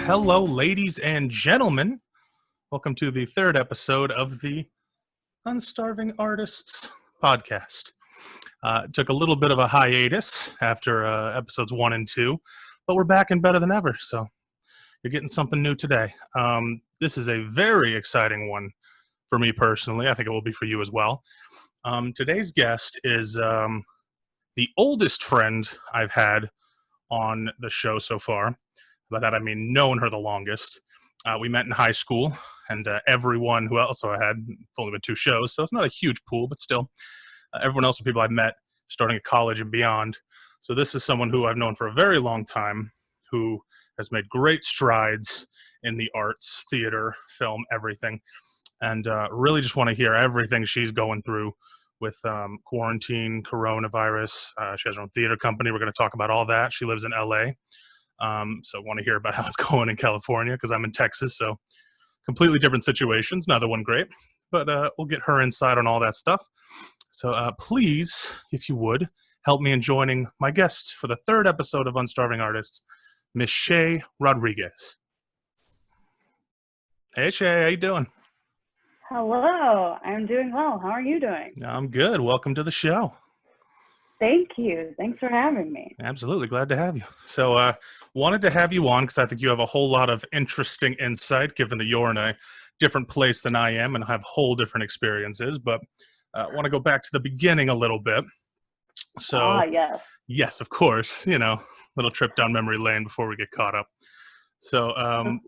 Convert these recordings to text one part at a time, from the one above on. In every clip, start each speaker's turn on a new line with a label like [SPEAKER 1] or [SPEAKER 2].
[SPEAKER 1] Hello, ladies and gentlemen. Welcome to the third episode of the Unstarving Artists podcast. Took a little bit of a hiatus after episodes 1 and 2, but we're back and better than ever, so you're getting something new today. This is a very exciting one for me personally. I think it will be for you as well. Today's guest is the oldest friend I've had on the show so far. By that I mean known her the longest. We met in high school, and everyone who else I had, only been 2 shows, so it's not a huge pool, but still, everyone else were people I've met starting at college and beyond. So this is someone who I've known for a very long time, who has made great strides in the arts, theater, film, everything, and really just want to hear everything she's going through with quarantine, coronavirus. She has her own theater company. We're going to talk about all that. She lives in LA. So I want to hear about how it's going in California because I'm in Texas, so completely different situations. Neither one great, but we'll get her insight on all that stuff. So please, if you would, help me in joining my guest for the third episode of Unstarving Artists, Miss Shae Rodriguez. Hey, Shae, how you doing?
[SPEAKER 2] Hello, I'm doing well. How are you doing?
[SPEAKER 1] I'm good. Welcome to the show.
[SPEAKER 2] Thank you. Thanks for having me.
[SPEAKER 1] Absolutely. Glad to have you. So wanted to have you on because I think you have a whole lot of interesting insight, given that you're in a different place than I am and have whole different experiences. But I want to go back to the beginning a little bit. So, yes, of course, little trip down memory lane before we get caught up. So,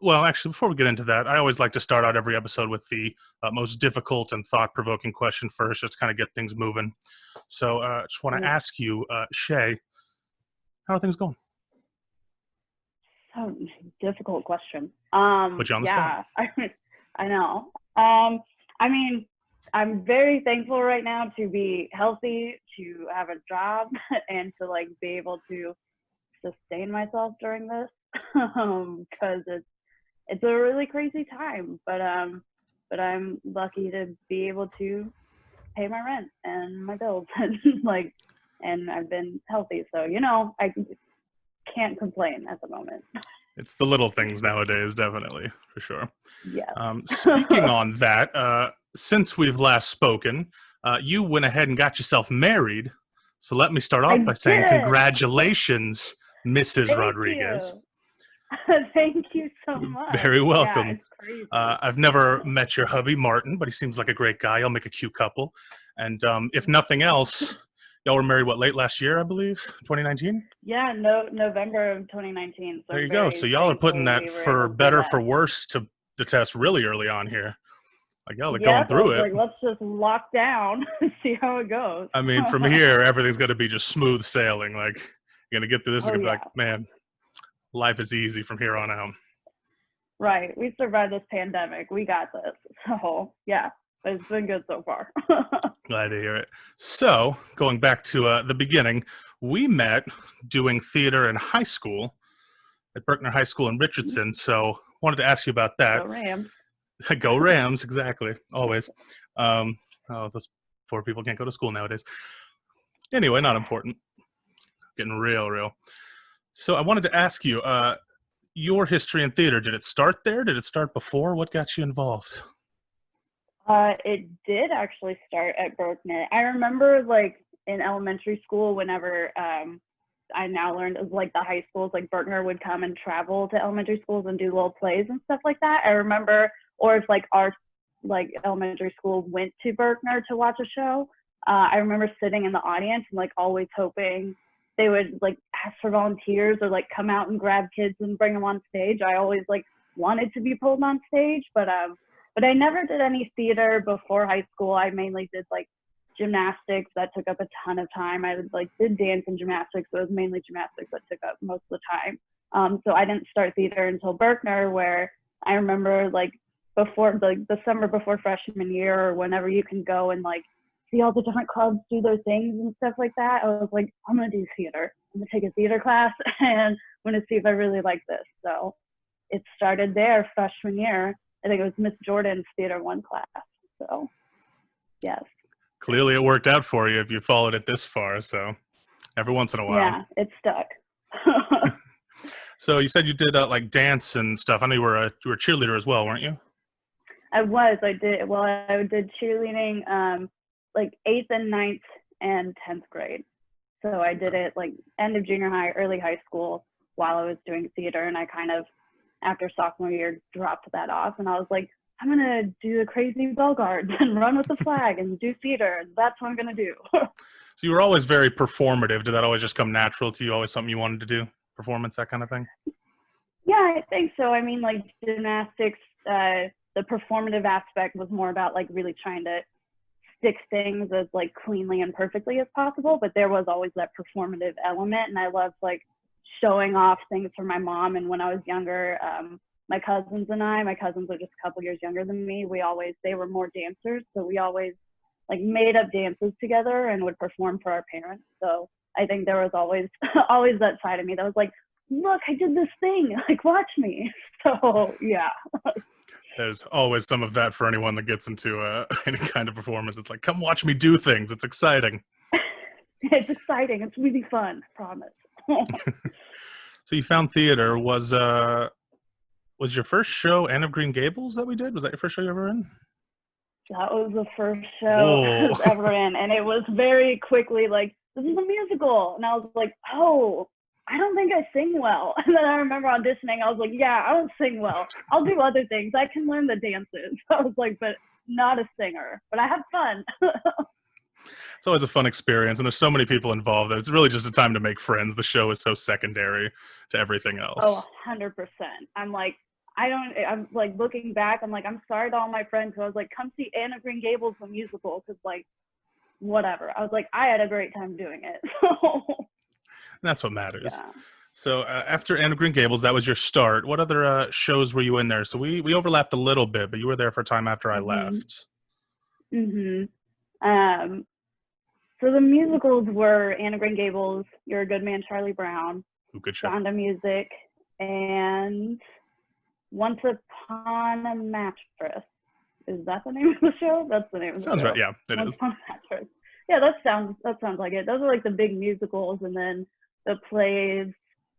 [SPEAKER 1] well, actually, before we get into that, I always like to start out every episode with the most difficult and thought-provoking question first, just to kind of get things moving. So just want to ask you, Shae, how are things going?
[SPEAKER 2] Oh, difficult question.
[SPEAKER 1] Put you on the spot.
[SPEAKER 2] I know. I mean, I'm very thankful right now to be healthy, to have a job, and to be able to sustain myself during this, because it's a really crazy time. But I'm lucky to be able to pay my rent and my bills and I've been healthy, so I can't complain at the moment.
[SPEAKER 1] It's the little things nowadays, definitely, for sure.
[SPEAKER 2] Yeah.
[SPEAKER 1] Speaking on that, since we've last spoken, you went ahead and got yourself married, so let me start off by saying congratulations, Mrs. Rodriguez.
[SPEAKER 2] Thank you so much.
[SPEAKER 1] Very welcome.
[SPEAKER 2] Yeah, it's crazy.
[SPEAKER 1] I've never met your hubby, Martin, but he seems like a great guy. You'll make a cute couple. And if nothing else, y'all were married, late last year, I believe? 2019?
[SPEAKER 2] Yeah, November of 2019. So
[SPEAKER 1] there you go. So y'all are putting that for better, for worse to the test really early on here. Y'all are going through it.
[SPEAKER 2] Let's just lock down and see how it goes.
[SPEAKER 1] I mean, from here, everything's going to be just smooth sailing. You're going to get through this and be man, life is easy from here on out.
[SPEAKER 2] Right. We survived this pandemic. We got this. So, yeah, but it's been good so far.
[SPEAKER 1] Glad to hear it. So, going back to the beginning, we met doing theater in high school at Berkner High School in Richardson. So, wanted to ask you about that.
[SPEAKER 2] Go Rams.
[SPEAKER 1] Go Rams, exactly. Always. Those poor people can't go to school nowadays. Anyway, not important. Getting real. So I wanted to ask you, your history in theater, did it start there? Did it start before? What got you involved?
[SPEAKER 2] It did actually start at Berkner. I remember in elementary school, whenever I now learned it was the high schools, Berkner would come and travel to elementary schools and do little plays and stuff like that. I remember, or if our elementary school went to Berkner to watch a show, I remember sitting in the audience and always hoping they would ask for volunteers or come out and grab kids and bring them on stage. I always wanted to be pulled on stage, but I never did any theater before high school. I mainly did gymnastics. That took up a ton of time. I did dance and gymnastics, but it was mainly gymnastics that took up most of the time. So I didn't start theater until Berkner, where I remember before the summer before freshman year, or whenever you can go and see all the different clubs do their things and stuff like that. I was I'm going to do theater. I'm going to take a theater class and I'm going to see if I really like this. So it started there freshman year. I think it was Miss Jordan's Theater 1 class. So So, yes.
[SPEAKER 1] Clearly, it worked out for you if you followed it this far. So every once in a while.
[SPEAKER 2] Yeah, it stuck.
[SPEAKER 1] So you said you did like dance and stuff. I know you were a cheerleader as well, weren't you?
[SPEAKER 2] I was. I did. Well, I did cheerleading like 8th and 9th and 10th grade. So I did it like end of junior high, early high school while I was doing theater. And I kind of, after sophomore year, dropped that off. And I was like, I'm going to do the crazy bell guards and run with the flag and do theater. And that's what I'm going to do.
[SPEAKER 1] So you were always very performative. Did that always just come natural to you? Always something you wanted to do? Performance, that kind of thing?
[SPEAKER 2] Yeah, I think so. I mean, like gymnastics, the performative aspect was more about like really trying to stick things as like cleanly and perfectly as possible, but there was always that performative element, and I loved like showing off things for my mom. And when I was younger, my cousins are just a couple years younger than me, they were more dancers, so we always like made up dances together and would perform for our parents. So I think there was always always that side of me that was like, look, I did this thing, like watch me. So yeah.
[SPEAKER 1] There's always some of that for anyone that gets into any kind of performance. It's like, come watch me do things. It's exciting.
[SPEAKER 2] It's exciting. It's really fun, I promise.
[SPEAKER 1] So you found theater. Was your first show Anne of Green Gables that we did? Was that your first show you ever in?
[SPEAKER 2] That was the first show I was ever in. And it was very quickly like, this is a musical. And I was like, oh, I don't think I sing well. And then I remember auditioning. I was like, yeah, I don't sing well. I'll do other things. I can learn the dances. I was like, but not a singer. But I have fun.
[SPEAKER 1] It's always a fun experience. And there's so many people involved that it's really just a time to make friends. The show is so secondary to everything else.
[SPEAKER 2] Oh, 100%. I'm like, I'm like looking back, I'm like, I'm sorry to all my friends who I was like, come see Anne of Green Gables, the musical. Because like, whatever. I was like, I had a great time doing it.
[SPEAKER 1] That's what matters.
[SPEAKER 2] Yeah.
[SPEAKER 1] So after Anne of Green Gables, that was your start. What other shows were you in there? So we overlapped a little bit, but you were there for a time after I left.
[SPEAKER 2] So the musicals were Anne of Green Gables, You're a Good Man, Charlie Brown,
[SPEAKER 1] Ooh, good show.
[SPEAKER 2] Sound of Music, and Once Upon a Mattress. Is that the name of the show? That's the name of the show.
[SPEAKER 1] Sounds right. Yeah, it
[SPEAKER 2] Once
[SPEAKER 1] is.
[SPEAKER 2] Upon a Mattress. Yeah, that sounds like it. Those are like the big musicals, and then the plays.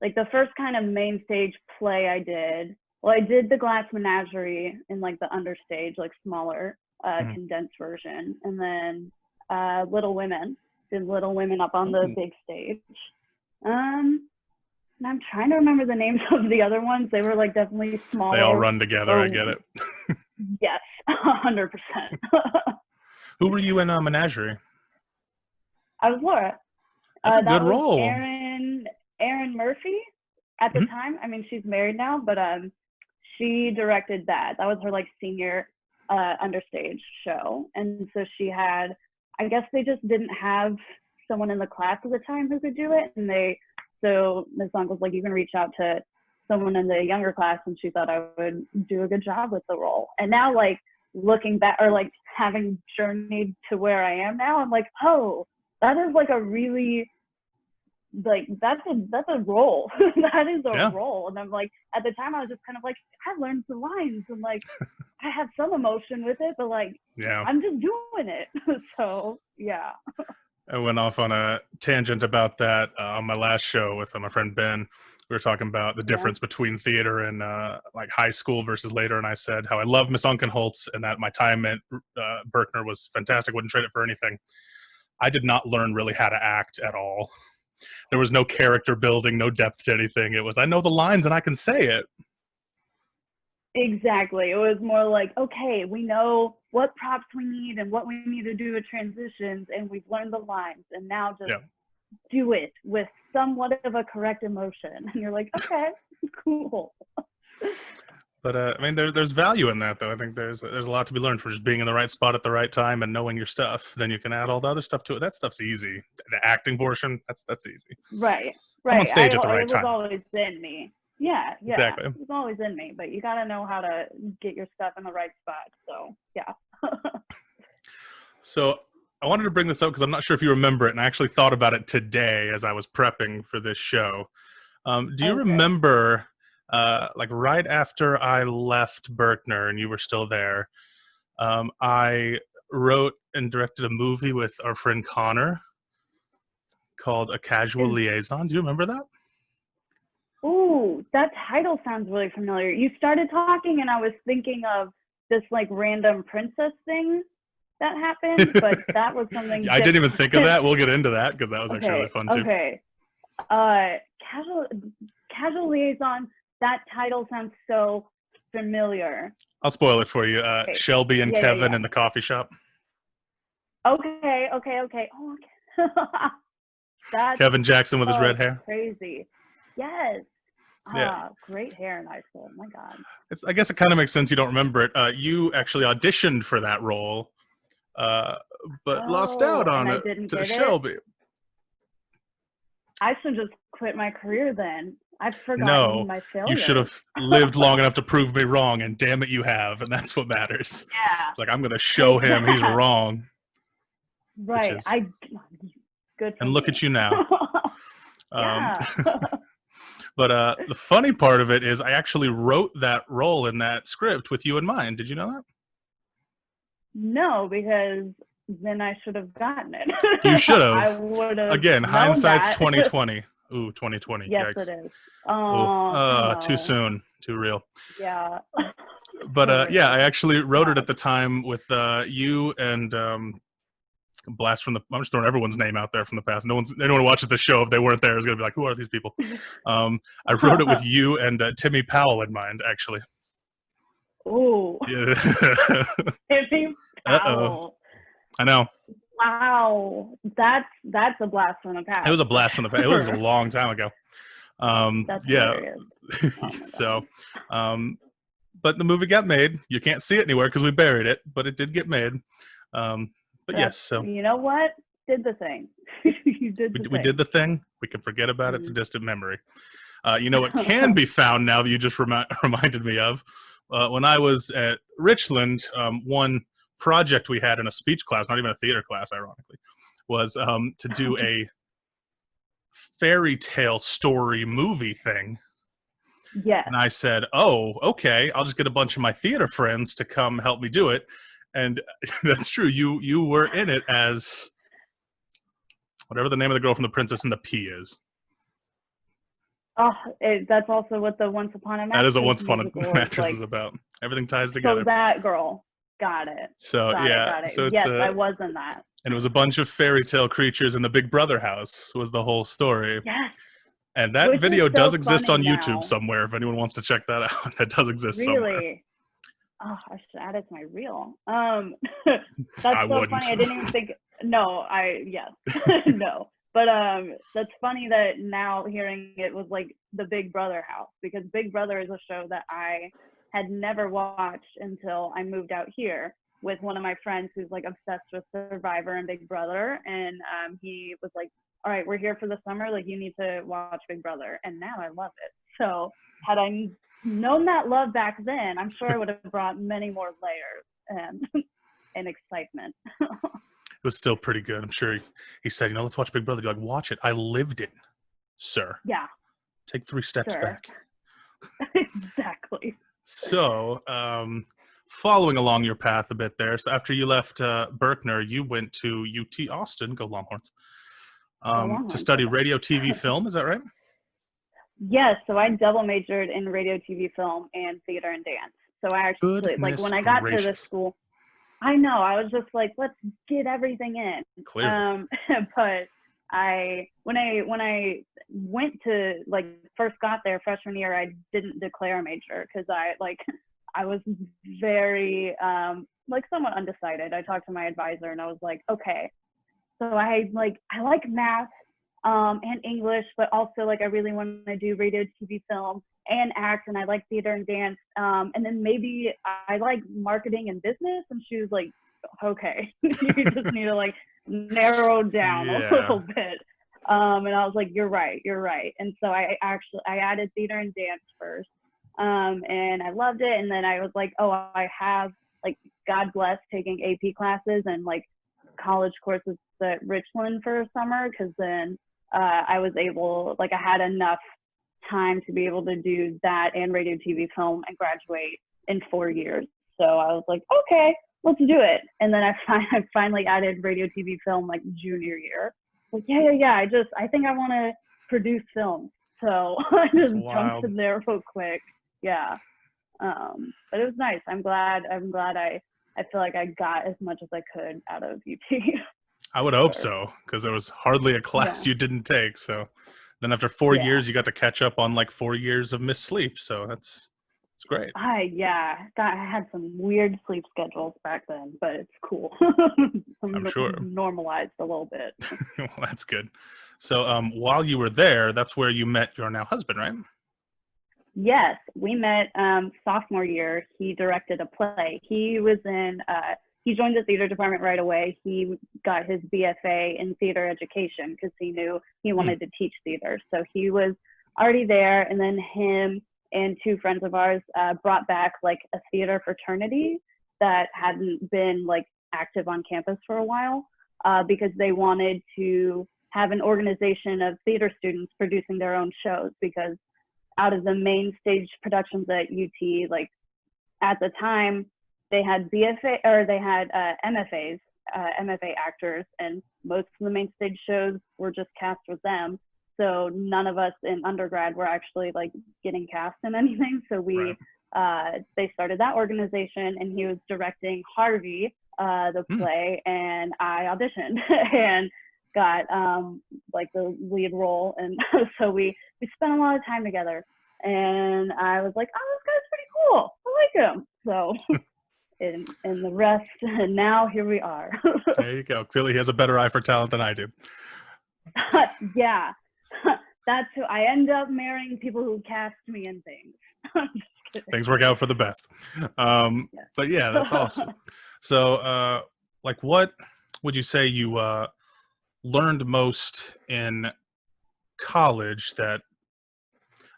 [SPEAKER 2] Like the first kind of main stage play I did. Well, I did the Glass Menagerie in like the understage, like smaller, condensed version, and then Little Women. Did Little Women up on the big stage. And I'm trying to remember the names of the other ones. They were like definitely smaller.
[SPEAKER 1] They all run together. I get it.
[SPEAKER 2] Yes, 100%.
[SPEAKER 1] Who were you in Menagerie?
[SPEAKER 2] I was Laura.
[SPEAKER 1] That's a good
[SPEAKER 2] was
[SPEAKER 1] role.
[SPEAKER 2] Erin Murphy at the time. I mean, she's married now, but she directed that. That was her like senior understage show, and so she had. I guess they just didn't have someone in the class at the time who could do it, and so Ms. Long was like, you can reach out to someone in the younger class, and she thought I would do a good job with the role. And now, like looking back, or like having journeyed to where I am now, I'm like, oh, that is like a really like that's a role. That is a role. And I'm like, at the time I was just kind of like, I learned the lines and like I have some emotion with it, but like I'm just doing it. So yeah.
[SPEAKER 1] I went off on a tangent about that on my last show with my friend Ben. We were talking about the difference between theater and like high school versus later, and I said how I love Miss Unkenholtz and that my time at Berkner was fantastic. Wouldn't trade it for anything. I did not learn really how to act at all. There was no character building, no depth to anything. It was, I know the lines and I can say it.
[SPEAKER 2] Exactly. It was more like, okay, we know what props we need and what we need to do with transitions, and we've learned the lines, and now just do it with somewhat of a correct emotion. And you're like, okay, cool.
[SPEAKER 1] But I mean, there's value in that, though. I think there's a lot to be learned from just being in the right spot at the right time and knowing your stuff. Then you can add all the other stuff to it. That stuff's easy. The acting portion, that's easy.
[SPEAKER 2] Right.
[SPEAKER 1] I'm on stage at the right time.
[SPEAKER 2] It was always in me. Yeah.
[SPEAKER 1] Exactly.
[SPEAKER 2] It was always in me, but you got to know how to get your stuff in the right spot. So yeah.
[SPEAKER 1] So I wanted to bring this up because I'm not sure if you remember it, and I actually thought about it today as I was prepping for this show. Do you remember? Like right after I left Berkner and you were still there, I wrote and directed a movie with our friend Connor called A Casual Liaison. Do you remember that?
[SPEAKER 2] Ooh, that title sounds really familiar. You started talking and I was thinking of this like random princess thing that happened, but that was something
[SPEAKER 1] I didn't even
[SPEAKER 2] different.
[SPEAKER 1] think of that. We'll get into that because that was actually really fun too.
[SPEAKER 2] Okay. Casual Liaison, that title sounds so familiar.
[SPEAKER 1] I'll spoil it for you. Shelby and Kevin
[SPEAKER 2] yeah.
[SPEAKER 1] in the coffee shop.
[SPEAKER 2] Okay. Oh, okay. That's
[SPEAKER 1] Kevin Jackson with his red hair.
[SPEAKER 2] Crazy. Yes.
[SPEAKER 1] Yeah.
[SPEAKER 2] Great hair in high school. My God.
[SPEAKER 1] I guess it kind of makes sense you don't remember it. You actually auditioned for that role, but lost out on
[SPEAKER 2] and I
[SPEAKER 1] it
[SPEAKER 2] didn't
[SPEAKER 1] to
[SPEAKER 2] get
[SPEAKER 1] Shelby.
[SPEAKER 2] It? I should just quit my career then. I've forgotten my failure.
[SPEAKER 1] You should have lived long enough to prove me wrong, and damn it, you have, and that's what matters.
[SPEAKER 2] Yeah.
[SPEAKER 1] Like, I'm going to show him he's wrong.
[SPEAKER 2] Right. Good for
[SPEAKER 1] and look
[SPEAKER 2] me.
[SPEAKER 1] at you now.
[SPEAKER 2] Yeah.
[SPEAKER 1] But the funny part of it is I actually wrote that role in that script with you in mind. Did you know that?
[SPEAKER 2] No, because then I should have gotten it.
[SPEAKER 1] You should have.
[SPEAKER 2] I would have.
[SPEAKER 1] Again, hindsight's
[SPEAKER 2] that.
[SPEAKER 1] 2020. Ooh, 2020.
[SPEAKER 2] Yes,
[SPEAKER 1] Yikes.
[SPEAKER 2] it is. Oh,
[SPEAKER 1] too soon. Too real.
[SPEAKER 2] Yeah.
[SPEAKER 1] But yeah, I actually wrote it at the time with you and blast from the. I'm just throwing everyone's name out there from the past. Anyone who watches the show, if they weren't there, is gonna be like, who are these people? I wrote it with you and Timmy Powell in mind, actually.
[SPEAKER 2] Ooh.
[SPEAKER 1] Yeah.
[SPEAKER 2] Timmy Powell.
[SPEAKER 1] I know.
[SPEAKER 2] Wow, that's a blast from the past.
[SPEAKER 1] It was a blast from the past. It was a long time ago.
[SPEAKER 2] That's
[SPEAKER 1] yeah.
[SPEAKER 2] hilarious.
[SPEAKER 1] So, but the movie got made. You can't see it anywhere because we buried it, but it did get made. But yes, so
[SPEAKER 2] you know what? Did the thing. You did the thing.
[SPEAKER 1] We did the thing. We can forget about it. It's a distant memory. You know what can be found now that you just reminded me of? When I was at Richland, one project we had in a speech class, not even a theater class, ironically, was to do a fairy tale story movie thing.
[SPEAKER 2] Yeah.
[SPEAKER 1] And I said, oh, okay, I'll just get a bunch of my theater friends to come help me do it. And that's true. You were in it as whatever the name of the girl from The Princess and the Pea is.
[SPEAKER 2] Oh, that's also what the Once Upon a Mattress.
[SPEAKER 1] That is what Once Upon a Mattress is about. Everything ties together.
[SPEAKER 2] So that girl, got it.
[SPEAKER 1] So
[SPEAKER 2] got it.
[SPEAKER 1] So
[SPEAKER 2] yes, I was in that.
[SPEAKER 1] And it was a bunch of fairy tale creatures in the Big Brother house. Was the whole story.
[SPEAKER 2] Yes.
[SPEAKER 1] And that video does exist on
[SPEAKER 2] now.
[SPEAKER 1] YouTube somewhere. If anyone wants to check that out, that does exist somewhere.
[SPEAKER 2] Really? Oh, I should add it to my reel. That's so funny. I didn't even think. No, yes, no. But that's funny that now hearing it was like the Big Brother house, because Big Brother is a show that I had never watched until I moved out here with one of my friends who's like obsessed with Survivor and Big Brother, and he was like, all right, we're here for the summer, like you need to watch Big Brother, and now I love it. So had I known that love back then, I'm sure I would have brought many more layers and excitement.
[SPEAKER 1] It was still pretty good. I'm sure he said, let's watch Big Brother. You're like, watch it. I lived it, sir.
[SPEAKER 2] Yeah.
[SPEAKER 1] Take 3 steps back.
[SPEAKER 2] Exactly.
[SPEAKER 1] So, following along your path a bit there. So after you left Berkner, you went to UT Austin, go Longhorns, to study radio, TV, film. Is that right?
[SPEAKER 2] Yes. So I double majored in radio, TV, film, and theater and dance. So I actually, like when I got to the school, I know, I was just like, let's get everything in.
[SPEAKER 1] Clearly.
[SPEAKER 2] But when I went to, like, first got there freshman year, I didn't declare a major because I was very somewhat undecided. I talked to my advisor and I was like, okay, so I like math and English, but also like I really want to do radio, TV, film, and act, and I like theater and dance, and then maybe I like marketing and business. And she was like, okay, you just need to like narrow down a little bit. And I was like, you're right. And so I added theater and dance first, and I loved it. And then I was like, oh, I have, like, God bless taking AP classes and like college courses at Richland for a summer, because then I was able, like, I had enough time to be able to do that and radio, TV, film, and graduate in 4 years. So I was like, okay, let's do it. And then I finally added radio, TV, film like junior year. Like, yeah. I think I want to produce films. So I just jumped in there real quick. Yeah. But it was nice. I'm glad I feel like I got as much as I could out of UT.
[SPEAKER 1] I would hope so, because there was hardly a class you didn't take. So then after 4 years, you got to catch up on like 4 years of missed sleep. So it's great.
[SPEAKER 2] I had some weird sleep schedules back then, but it's cool.
[SPEAKER 1] I'm sure.
[SPEAKER 2] Normalized a little bit.
[SPEAKER 1] Well, that's good. So while you were there, that's where you met your now husband, right?
[SPEAKER 2] Yes, we met sophomore year. He directed a play. He joined the theater department right away. He got his BFA in theater education because he knew he wanted to teach theater. So he was already there, and then him and two friends of ours brought back like a theater fraternity that hadn't been like active on campus for a while because they wanted to have an organization of theater students producing their own shows, because out of the main stage productions at UT, like at the time, they had BFA or they had MFAs, MFA actors, and most of the main stage shows were just cast with them. So none of us in undergrad were actually like getting cast in anything. So they started that organization, and he was directing Harvey, the play, and I auditioned and got like the lead role. And so we spent a lot of time together, and I was like, oh, this guy's pretty cool. I like him. So and the rest, and now here we are.
[SPEAKER 1] There you go. Clearly he has a better eye for talent than I do.
[SPEAKER 2] Yeah. That's who I end up marrying, people who cast me in things.
[SPEAKER 1] Things work out for the best. But yeah, that's awesome. So like what would you say you learned most in college that,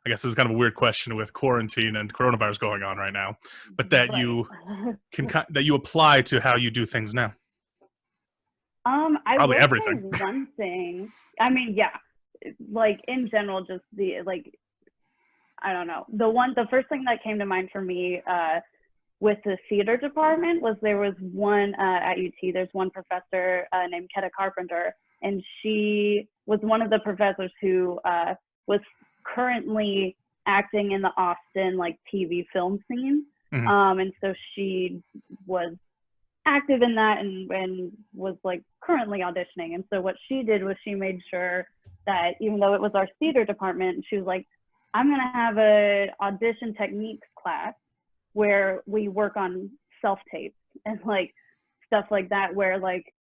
[SPEAKER 1] I guess this is kind of a weird question with quarantine and coronavirus going on right now, but that you that you apply to how you do things now?
[SPEAKER 2] I
[SPEAKER 1] Probably
[SPEAKER 2] will
[SPEAKER 1] everything.
[SPEAKER 2] say one thing. I mean, yeah, like in general, just the like, I don't know. The first thing that came to mind for me with the theater department was there was one at UT. There's one professor named Ketta Carpenter, and she was one of the professors who was currently acting in the Austin like TV film scene. And so she was active in that and was like currently auditioning. And so what she did was she made sure that even though it was our theater department, she was like, I'm going to have a audition techniques class where we work on self-tapes and like stuff like that, where like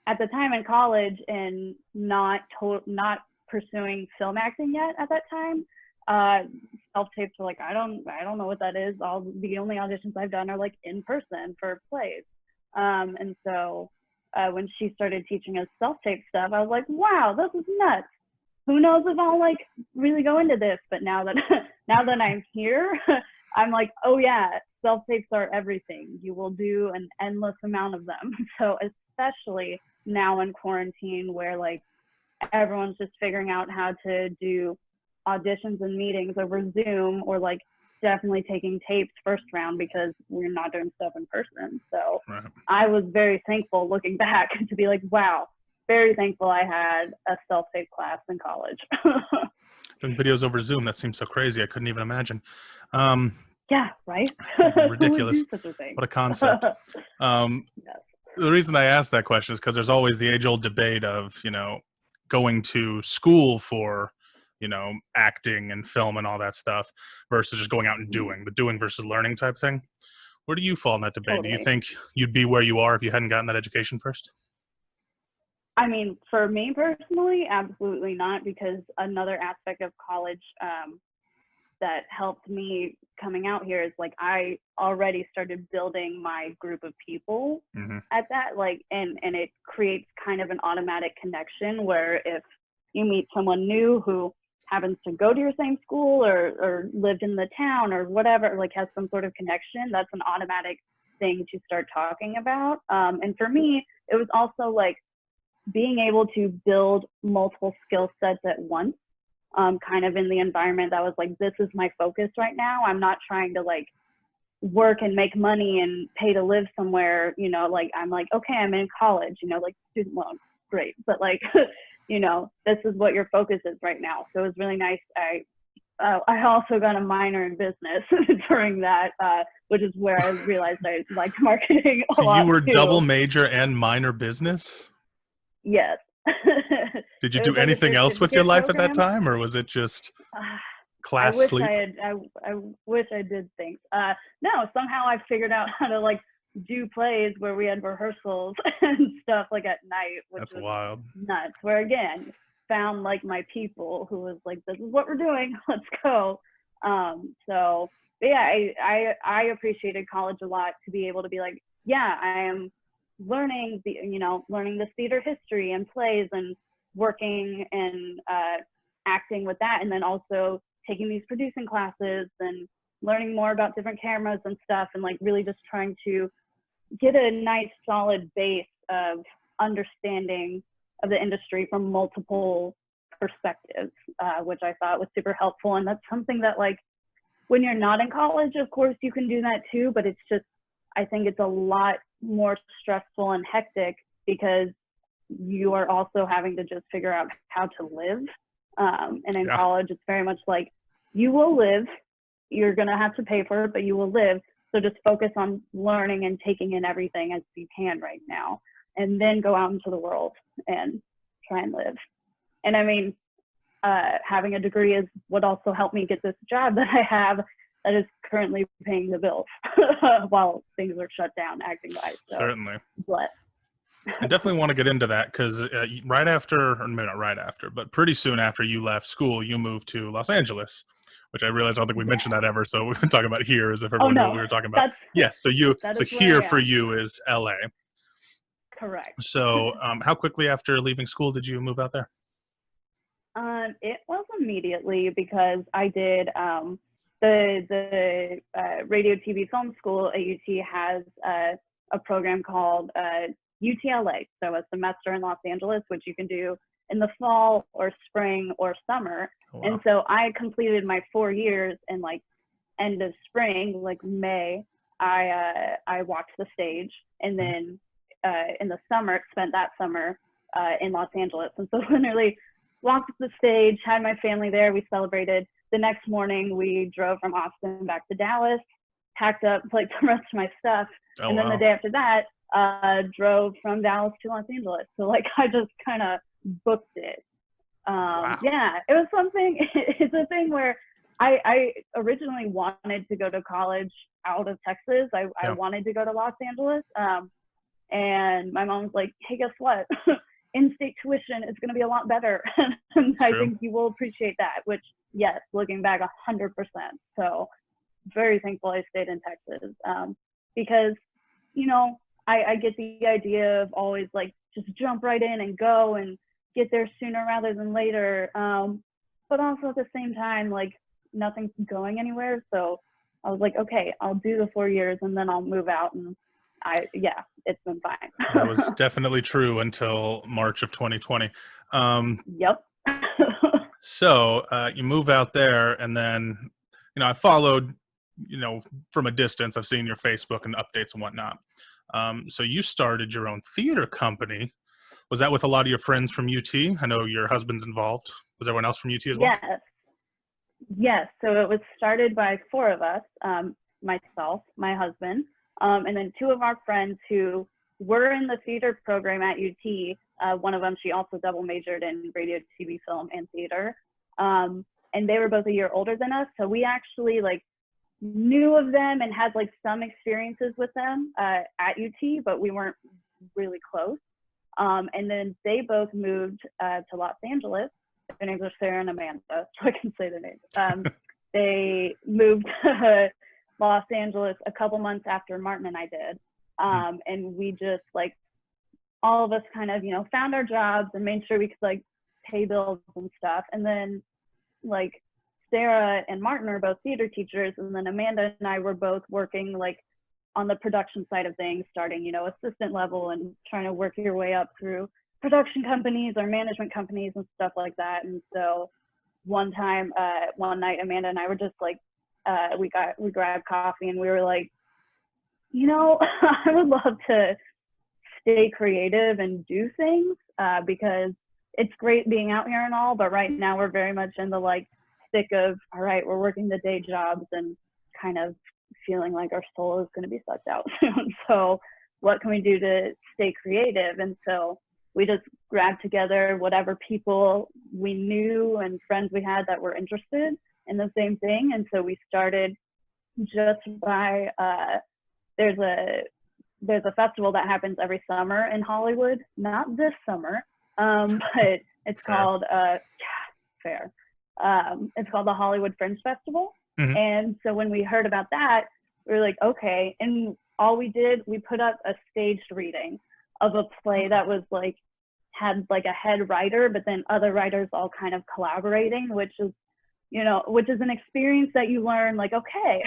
[SPEAKER 2] at the time in college and not pursuing film acting yet at that time, self-tapes were like, I don't know what that is. The only auditions I've done are like in person for plays. And so when she started teaching us self-tape stuff, I was like, wow, this is nuts. Who knows if I'll like really go into this? But now that I'm here, I'm like, oh yeah, self-tapes are everything. You will do an endless amount of them. So especially now in quarantine, where like everyone's just figuring out how to do auditions and meetings over Zoom, or like definitely taking tapes first round because we're not doing stuff in person. So I was very thankful looking back to be like, wow, very thankful I had a self-tape class in college.
[SPEAKER 1] Doing videos over Zoom, that seems so crazy. I couldn't even imagine.
[SPEAKER 2] Yeah, right?
[SPEAKER 1] Ridiculous.
[SPEAKER 2] Such a thing?
[SPEAKER 1] What a concept.
[SPEAKER 2] Yes.
[SPEAKER 1] The reason I asked that question is because there's always the age-old debate of, going to school for, acting and film and all that stuff versus just going out and doing, the doing versus learning type thing. Where do you fall in that debate?
[SPEAKER 2] Totally.
[SPEAKER 1] Do you think you'd be where you are if you hadn't gotten that education first?
[SPEAKER 2] I mean, for me personally, absolutely not, because another aspect of college that helped me coming out here is like I already started building my group of people at that, like, and it creates kind of an automatic connection where if you meet someone new who happens to go to your same school or lived in the town or whatever, like has some sort of connection, that's an automatic thing to start talking about. And for me, it was also like being able to build multiple skill sets at once, kind of in the environment that was like, this is my focus right now. I'm not trying to like work and make money and pay to live somewhere, you know, like I'm like, okay, I'm in college, you know, like student loans, great, but like, you know, this is what your focus is right now. So it was really nice. I also got a minor in business during that, which is where I realized I liked marketing a
[SPEAKER 1] So
[SPEAKER 2] lot
[SPEAKER 1] you were
[SPEAKER 2] too.
[SPEAKER 1] double major and minor business?
[SPEAKER 2] Yes.
[SPEAKER 1] Did you
[SPEAKER 2] It was
[SPEAKER 1] do
[SPEAKER 2] like a
[SPEAKER 1] anything else with your
[SPEAKER 2] certificate
[SPEAKER 1] life at that
[SPEAKER 2] program.
[SPEAKER 1] time, or was it just
[SPEAKER 2] I
[SPEAKER 1] class
[SPEAKER 2] wish
[SPEAKER 1] sleep?
[SPEAKER 2] I wish I did things. No, somehow I figured out how to like do plays where we had rehearsals and stuff like at night, which
[SPEAKER 1] That's
[SPEAKER 2] was
[SPEAKER 1] wild.
[SPEAKER 2] nuts. Where again, found like my people who was like, this is what we're doing, let's go. So but yeah, I appreciated college a lot to be able to be like, yeah, I am learning learning this theater history and plays and working and acting with that, and then also taking these producing classes and learning more about different cameras and stuff, and like really just trying to get a nice solid base of understanding of the industry from multiple perspectives, which I thought was super helpful. And that's something that like when you're not in college, of course you can do that too, but it's just, I think it's a lot more stressful and hectic because you are also having to just figure out how to live. And in college, it's very much like you will live, you're going to have to pay for it, but you will live. So just focus on learning and taking in everything as you can right now, and then go out into the world and try and live. And I mean, having a degree is what also helped me get this job that I have that is currently paying the bills while things are shut down acting wise. So,
[SPEAKER 1] Certainly.
[SPEAKER 2] But
[SPEAKER 1] I definitely want to get into that because right after, or maybe not right after, but pretty soon after you left school, you moved to Los Angeles, which I realized I don't think we mentioned that ever. So we've been talking about here as if everyone knew what we were talking about. Yes. So
[SPEAKER 2] that
[SPEAKER 1] so
[SPEAKER 2] is where
[SPEAKER 1] here
[SPEAKER 2] I
[SPEAKER 1] for
[SPEAKER 2] am.
[SPEAKER 1] you is LA.
[SPEAKER 2] Correct.
[SPEAKER 1] So how quickly after leaving school did you move out there?
[SPEAKER 2] It was immediately because I did the radio, TV, film school at UT has a program called UTLA, so a semester in Los Angeles, which you can do in the fall or spring or summer.
[SPEAKER 1] Oh, wow.
[SPEAKER 2] And so I completed my 4 years in like end of spring, like May. I walked the stage, and then in the summer, spent that summer in Los Angeles. And so literally walked the stage, had my family there, we celebrated. The next morning, we drove from Austin back to Dallas, packed up like the rest of my stuff.
[SPEAKER 1] Oh,
[SPEAKER 2] and then
[SPEAKER 1] wow.
[SPEAKER 2] the day after that, drove from Dallas to Los Angeles. So like I just kind of booked it.
[SPEAKER 1] Wow.
[SPEAKER 2] Yeah, it was something, it's a thing where I originally wanted to go to college out of Texas. I wanted to go to Los Angeles. And my mom was like, hey, guess what? In-state tuition is going to be a lot better. And I think you will appreciate that, which, yes, looking back 100%. So very thankful I stayed in Texas because, you know, I get the idea of always like just jump right in and go and get there sooner rather than later. But also at the same time, like nothing's going anywhere. So I was like, okay, I'll do the 4 years and then I'll move out. And it's been fine.
[SPEAKER 1] That was definitely true until March of 2020.
[SPEAKER 2] Yep.
[SPEAKER 1] So you move out there, and then, you know, I followed, you know, from a distance. I've seen your Facebook and updates and whatnot. So you started your own theater company. Was that with a lot of your friends from UT? I know your husband's involved. Was everyone else from UT as well?
[SPEAKER 2] Yes. So it was started by 4 of us, myself, my husband, and then 2 of our friends who were in the theater program at UT. One of them, she also double majored in radio, TV, film, and theater. And they were both a year older than us. So we actually like knew of them and had like some experiences with them at UT, but we weren't really close. And then they both moved to Los Angeles. Their names are Sarah and Amanda, so I can say their names. They moved to Los Angeles a couple months after Martin and I did. And we just like, all of us kind of, you know, found our jobs and made sure we could like pay bills and stuff. And then like Sarah and Martin are both theater teachers. And then Amanda and I were both working like on the production side of things, starting, you know, assistant level and trying to work your way up through production companies or management companies and stuff like that. And so one night, Amanda and I were just like we grabbed coffee, and we were like, you know, I would love to stay creative and do things, because it's great being out here and all, but right now we're very much in the like thick of, all right, we're working the day jobs and kind of feeling like our soul is going to be sucked out soon. So what can we do to stay creative? And so we just grabbed together whatever people we knew and friends we had that were interested in the same thing. And so we started just by, there's a festival that happens every summer in Hollywood, not this summer, but it's called, fair. It's called the Hollywood Fringe Festival.
[SPEAKER 1] Mm-hmm.
[SPEAKER 2] And so when we heard about that, we were like, okay. And all we did, we put up a staged reading of a play that was like, had like a head writer, but then other writers all kind of collaborating, which is, you know, which is an experience that you learn like, okay,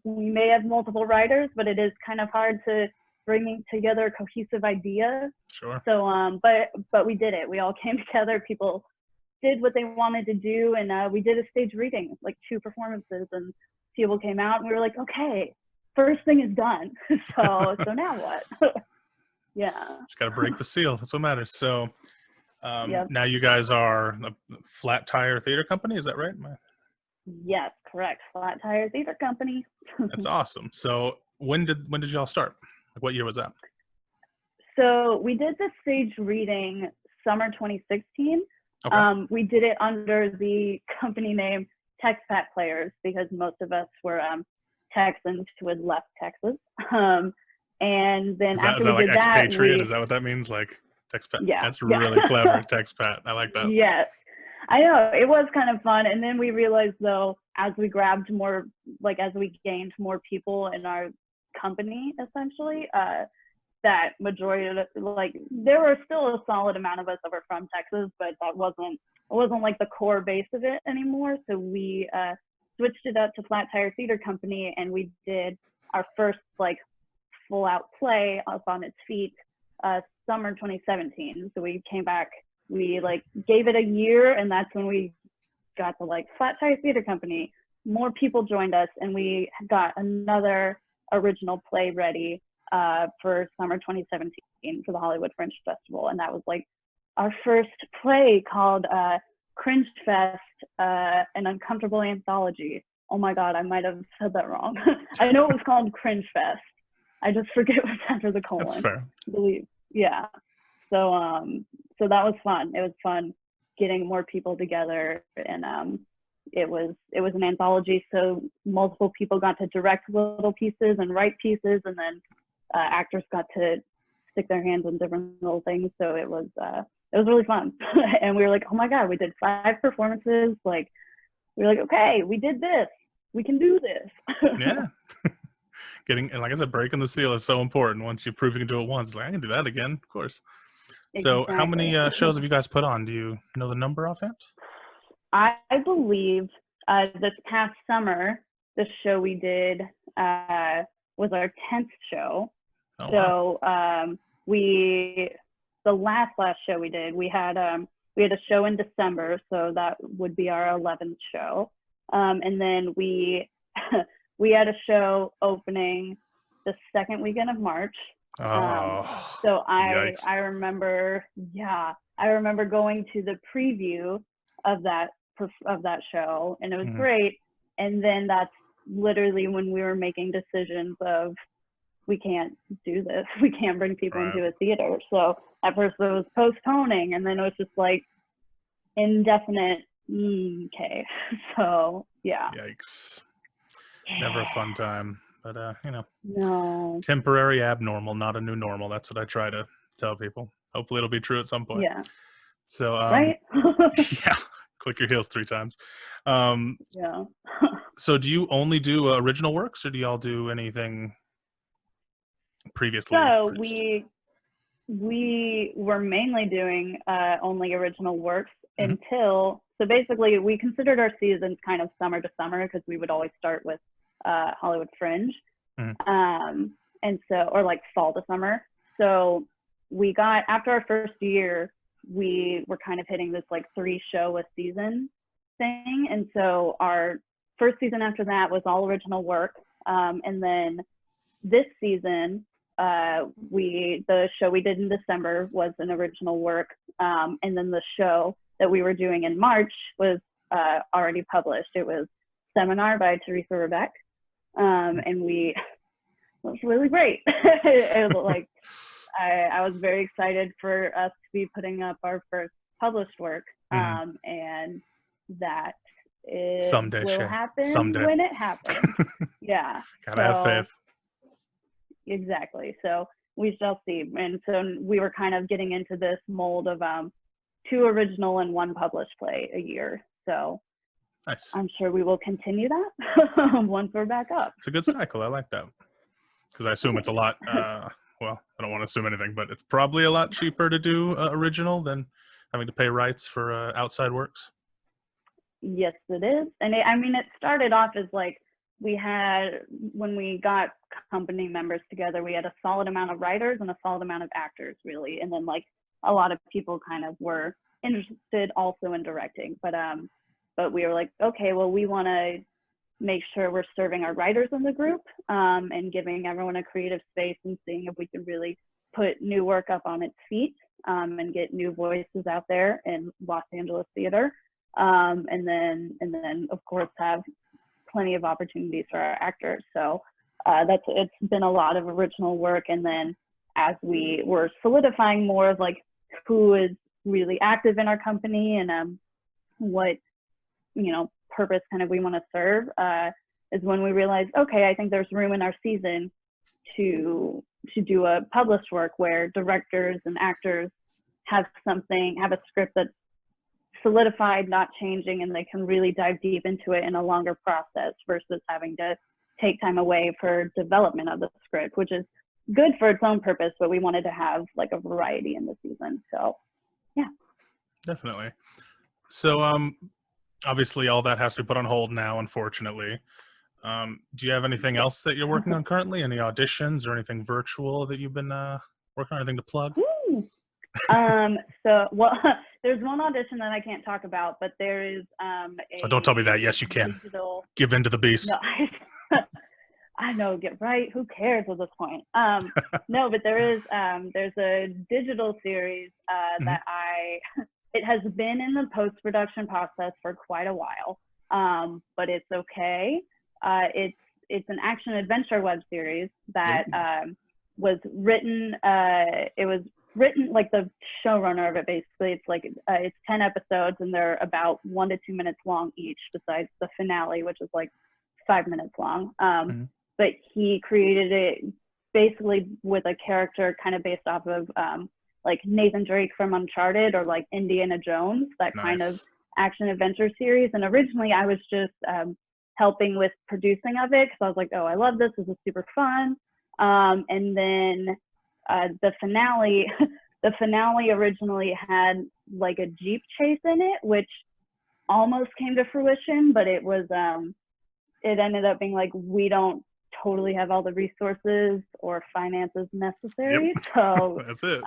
[SPEAKER 2] we may have multiple writers, but it is kind of hard to bringing together a cohesive idea.
[SPEAKER 1] Sure.
[SPEAKER 2] So, but we did it. We all came together. People did what they wanted to do, and we did a stage reading, like 2 performances, and people came out, and we were like, okay, first thing is done. So now what? Yeah.
[SPEAKER 1] Just got to break the seal. That's what matters. So
[SPEAKER 2] Yep.
[SPEAKER 1] now you guys are a Flat Tire Theater Company. Is that right?
[SPEAKER 2] Yes, correct. Flat Tire Theater Company.
[SPEAKER 1] That's awesome. So when did y'all start? Like, what year was that?
[SPEAKER 2] So we did the stage reading summer 2016.
[SPEAKER 1] Okay.
[SPEAKER 2] We did it under the company name Texpat Players because most of us were Texans who had left Texas. And then after we
[SPEAKER 1] like
[SPEAKER 2] did that,
[SPEAKER 1] expatriate? Is that what that means? Like Texpat?
[SPEAKER 2] Yeah.
[SPEAKER 1] That's really clever. Texpat. I like that.
[SPEAKER 2] Yes. I know, it was kind of fun. And then we realized though, as we grabbed more, like as we gained more people in our company, essentially, that majority of it, like there were still a solid amount of us that were from Texas, but it wasn't like the core base of it anymore. So we switched it up to Flat Tire Theater Company, and we did our first like full out play up on its feet summer 2017. So we came back, we like gave it a year, and that's when we got to like Flat Tire Theater Company. More people joined us, and we got another original play ready for summer 2017 for the Hollywood Fringe Festival. And that was like our first play called Cringe Fest, an Uncomfortable Anthology. Oh my God, I might have said that wrong. I know it was called Cringe Fest. I just forget what's after the colon.
[SPEAKER 1] That's fair.
[SPEAKER 2] I believe. Yeah. So that was fun. It was fun getting more people together, and it was an anthology. So multiple people got to direct little pieces and write pieces, and then actors got to stick their hands in different little things. So it was really fun. And we were like, oh my God, we did 5 performances. Like, we were like, okay, we did this. We can do this.
[SPEAKER 1] Yeah. And like I said, breaking the seal is so important. Once you prove you can do it once, like I can do that again, of course.
[SPEAKER 2] Exactly.
[SPEAKER 1] So how many shows have you guys put on? Do you know the number offhand?
[SPEAKER 2] I believe this past summer, the show we did was our 10th show.
[SPEAKER 1] Oh,
[SPEAKER 2] so
[SPEAKER 1] wow.
[SPEAKER 2] The last show we did, we had a show in December, so that would be our 11th show. And then we had a show opening the second weekend of March. So I remember, I remember going to the preview of that show, and it was great. And then that's literally when we were making decisions of, we can't do this. We can't bring people into a theater. So at first it was postponing, and then it was just like indefinite. Okay. So yeah.
[SPEAKER 1] Yikes. Never a fun time, but
[SPEAKER 2] No.
[SPEAKER 1] temporary abnormal, not a new normal. That's what I try to tell people. Hopefully it'll be true at some point.
[SPEAKER 2] Yeah.
[SPEAKER 1] So
[SPEAKER 2] right.
[SPEAKER 1] yeah, click your heels 3 times.
[SPEAKER 2] Yeah.
[SPEAKER 1] So do you only do original works, or do y'all do anything previously
[SPEAKER 2] So
[SPEAKER 1] produced?
[SPEAKER 2] we were mainly doing only original works until, so basically we considered our seasons kind of summer to summer, because we would always start with Hollywood Fringe, and so, or like fall to summer. So we got, after our first year, we were kind of hitting this like 3 show a season thing, and so our first season after that was all original work. And then this season, the show we did in December was an original work. And then the show that we were doing in March was already published. It was Seminar by Teresa Rebeck. And it was really great. It was like, I was very excited for us to be putting up our first published work. And that it
[SPEAKER 1] Someday,
[SPEAKER 2] will
[SPEAKER 1] Shae.
[SPEAKER 2] happen
[SPEAKER 1] Someday.
[SPEAKER 2] when it happens. Yeah.
[SPEAKER 1] Gotta have faith.
[SPEAKER 2] Exactly. So we shall see. And so we were kind of getting into this mold of 2 original and 1 published play a year. So
[SPEAKER 1] Nice.
[SPEAKER 2] I'm sure we will continue that once we're back up.
[SPEAKER 1] It's a good cycle. I like that. Because I assume it's a lot, well, I don't want to assume anything, but it's probably a lot cheaper to do original than having to pay rights for outside works.
[SPEAKER 2] Yes, it is. And it started off as like, when we got company members together, we had a solid amount of writers and a solid amount of actors, really. And then like a lot of people kind of were interested also in directing. But we were like, okay, well, we want to make sure we're serving our writers in the group and giving everyone a creative space and seeing if we can really put new work up on its feet and get new voices out there in Los Angeles theater. And then of course have plenty of opportunities for our actors. So it's been a lot of original work. And then as we were solidifying more of like who is really active in our company and what, purpose kind of we want to serve, is when we realized, okay, I think there's room in our season to do a published work where directors and actors have a script that's solidified, not changing, and they can really dive deep into it in a longer process versus having to take time away for development of the script, which is good for its own purpose, but we wanted to have like a variety in the season. So yeah.
[SPEAKER 1] Definitely. So obviously all that has to be put on hold now, unfortunately. Do you have anything else that you're working on currently? Any auditions or anything virtual that you've been working on? Anything to plug?
[SPEAKER 2] There's one audition that I can't talk about, but there is
[SPEAKER 1] don't tell me that. Yes, you can. Give in to the beast.
[SPEAKER 2] No, I know, get right. Who cares at this point? No, but there's a digital series that it has been in the post-production process for quite a while, but it's okay. It's an action adventure web series that was written. It was written like the showrunner of it. Basically, it's 10 episodes and they're about 1 to 2 minutes long each, besides the finale, which is like 5 minutes long. But he created it basically with a character kind of based off of like Nathan Drake from Uncharted or like Indiana Jones, that kind of action adventure series. And originally I was just helping with producing of it because I was like, oh, I love this. This is super fun. And then the finale originally had like a Jeep chase in it, which almost came to fruition, but it was it ended up being like, we don't totally have all the resources or finances necessary. So
[SPEAKER 1] that's it.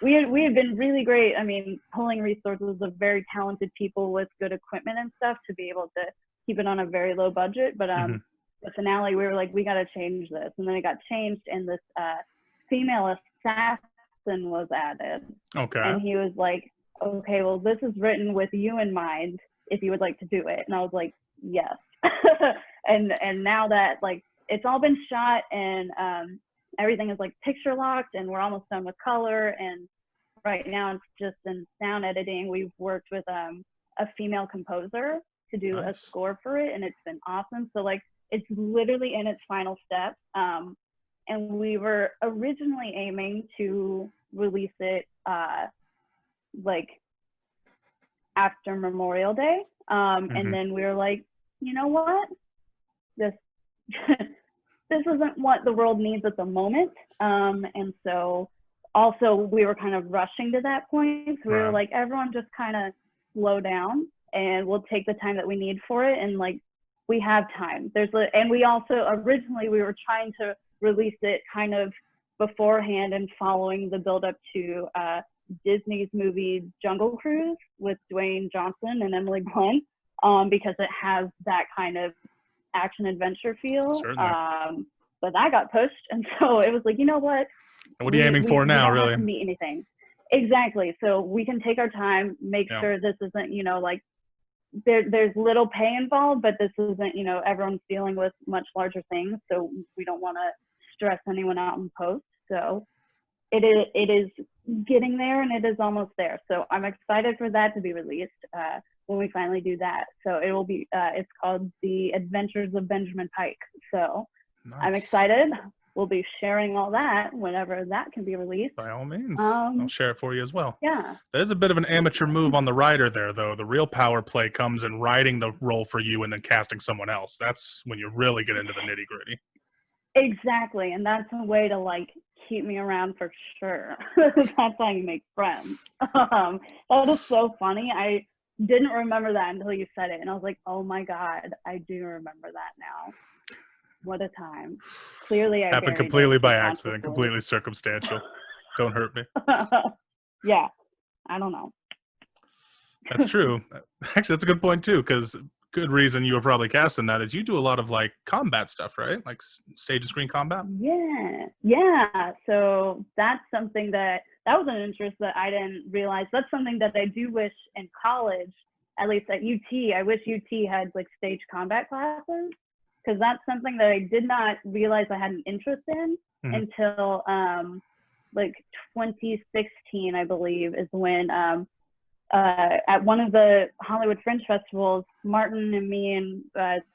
[SPEAKER 2] We had been really great. I mean, pulling resources of very talented people with good equipment and stuff to be able to keep it on a very low budget. But the finale, we were like, we got to change this. And then it got changed and this female assassin was added. Okay. And he was like, okay, well, this is written with you in mind if you would like to do it. And I was like, yes. and now that like it's all been shot and everything is like picture locked and we're almost done with color, and right now it's just in sound editing. We've worked with a female composer to do a score for it, and it's been awesome. So like it's literally in its final steps, and we were originally aiming to release it like after Memorial Day, and then we were like, you know what, this this isn't what the world needs at the moment. And so also we were kind of rushing to that point. So we were like, everyone just kind of slow down and we'll take the time that we need for it. And like, we have time. And we also, originally we were trying to release it kind of beforehand and following the build up to Disney's movie Jungle Cruise with Dwayne Johnson and Emily Blunt. because it has that kind of action adventure feel.
[SPEAKER 1] Certainly.
[SPEAKER 2] But that got pushed, and so it was like, you know what?
[SPEAKER 1] What are you aiming for now,
[SPEAKER 2] we don't
[SPEAKER 1] really?
[SPEAKER 2] have to meet anything. Exactly. So we can take our time, make sure this isn't, you know, like there's little pay involved, but this isn't, you know, everyone's dealing with much larger things. So we don't want to stress anyone out in post. So it is getting there, and it is almost there. So I'm excited for that to be released when we finally do that. So it will be, it's called The Adventures of Benjamin Pike. So nice. I'm excited. We'll be sharing all that whenever that can be released.
[SPEAKER 1] By all means, I'll share it for you as well.
[SPEAKER 2] Yeah.
[SPEAKER 1] There's a bit of an amateur move on the writer there, though. The real power play comes in writing the role for you and then casting someone else. That's when you really get into the nitty gritty.
[SPEAKER 2] Exactly, and that's a way to like keep me around for sure. That's how you make friends. That is so funny. I didn't remember that until you said it, and I was like, oh my God, I do remember that now. What a time. Clearly I
[SPEAKER 1] happened completely by accident, completely circumstantial. Don't hurt me.
[SPEAKER 2] Yeah, I don't know.
[SPEAKER 1] That's true. Actually, that's a good point too, because good reason you were probably casting that is you do a lot of like combat stuff, right? Like stage and screen combat.
[SPEAKER 2] Yeah. So that's something that was an interest that I didn't realize. That's something that I do wish in college, at least at UT. I wish UT had like stage combat classes, because that's something that I did not realize I had an interest in until like 2016, I believe, is when at one of the Hollywood Fringe Festivals, Martin and me and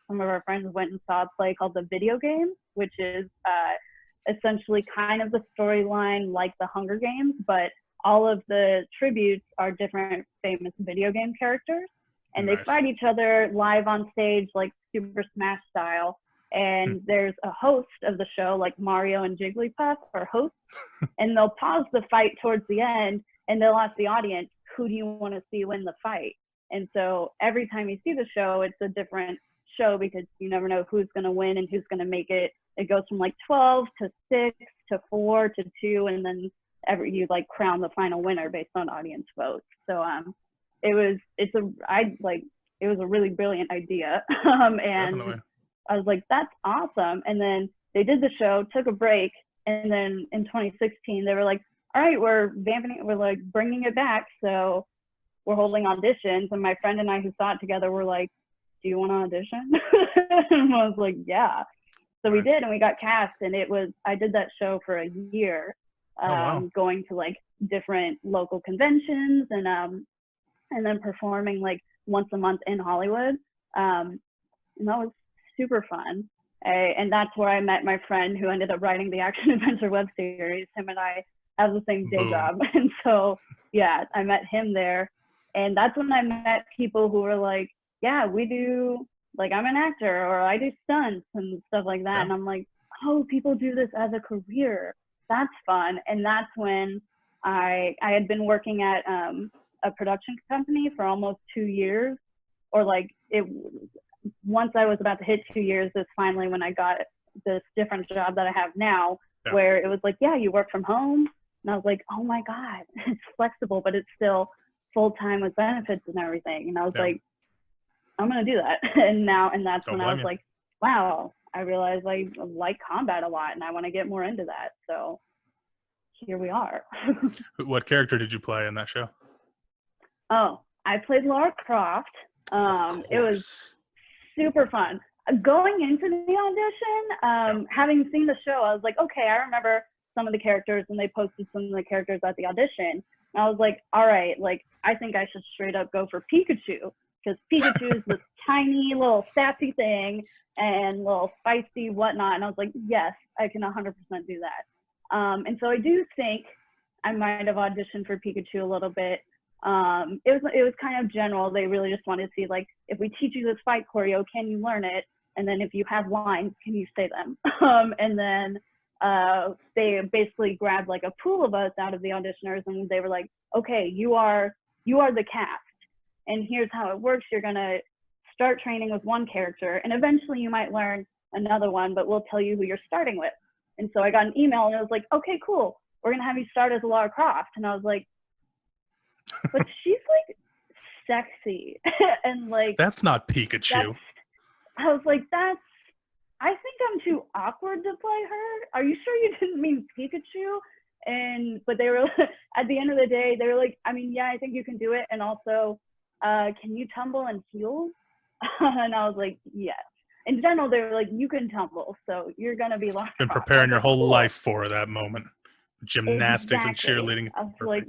[SPEAKER 2] some of our friends went and saw a play called The Video Game, which is essentially kind of the storyline like The Hunger Games, but all of the tributes are different famous video game characters. And nice. They fight each other live on stage, like Super Smash style. And there's a host of the show, like Mario and Jigglypuff are hosts. And they'll pause the fight towards the end, and they'll ask the audience, who do you want to see win the fight? And so every time you see the show, it's a different show, because you never know who's going to win and who's going to make it. It goes from like 12 to 6 to 4 to 2, and then you like crown the final winner based on audience votes. So it was a really brilliant idea. And definitely. I was like, that's awesome. And then they did the show, took a break, and then in 2016 they were like, all right, we're like bringing it back, so we're holding auditions. And my friend and I who saw it together were like, do you want to audition? And I was like, yeah. So nice. We did, and we got cast, and I did that show for a year, going to like different local conventions and then performing like once a month in Hollywood. And that was super fun. And that's where I met my friend who ended up writing the action adventure web series. Him and I have the same day job. And so, yeah, I met him there. And that's when I met people who were like, yeah, we do, like, I'm an actor, or I do stunts and stuff like that. Yeah. And I'm like, oh, people do this as a career. That's fun. And that's when I had been working at a production company for almost 2 years, or like once I was about to hit 2 years, is finally when I got this different job that I have now, where it was like, yeah, you work from home. And I was like, oh my God, it's flexible, but it's still full-time with benefits and everything. And I was like, I'm going to do that. And that's when I was like, wow, I realized I like combat a lot and I want to get more into that. So here we are.
[SPEAKER 1] What character did you play in that show?
[SPEAKER 2] Oh, I played Lara Croft. It was super fun. Going into the audition, having seen the show, I was like, okay, I remember some of the characters, and they posted some of the characters at the audition. And I was like, all right, like, I think I should straight up go for Pikachu, because Pikachu is this tiny little sassy thing and little feisty whatnot. And I was like, yes, I can 100% do that. And so I do think I might have auditioned for Pikachu a little bit. It was kind of general. They really just wanted to see, like, if we teach you this fight choreo, can you learn it? And then if you have lines, can you say them? And then they basically grabbed like a pool of us out of the auditioners, and they were like, okay, you are the cast, and here's how it works. You're gonna start training with one character, and eventually you might learn another one, but we'll tell you who you're starting with. And so I got an email, and it was like, okay, cool, we're gonna have you start as Lara Croft. And I was like, but she's like sexy. And like,
[SPEAKER 1] That's not Pikachu.
[SPEAKER 2] I was like, I think I'm too awkward to play her. Are you sure you didn't mean Pikachu? But they were, at the end of the day, they were like, I mean, yeah, I think you can do it. And also, can you tumble in heels? And I was like, yes. In general, they were like, you can tumble, so you're going to be locked.
[SPEAKER 1] Been preparing your whole life for that moment. Gymnastics
[SPEAKER 2] exactly.
[SPEAKER 1] and cheerleading.
[SPEAKER 2] I was like,